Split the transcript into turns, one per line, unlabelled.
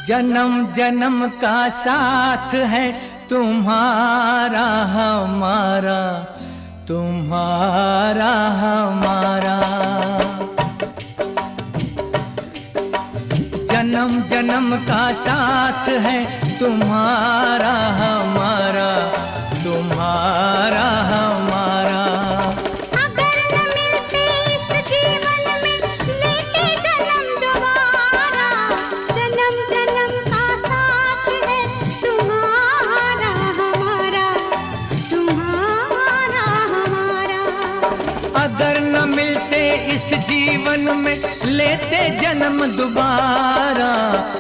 जन्म जन्म का साथ है तुम्हारा हमारा, तुम्हारा हमारा। जन्म जन्म का साथ है तुम्हारा हमारा, तुम्हारा हमारा।
अगर न मिलते इस जीवन में लेते जन्म दोबारा, जन्म जन्म का साथ है तुम्हारा हमारा, तुम्हारा हमारा।
अगर न मिलते इस जीवन में लेते जन्म दोबारा।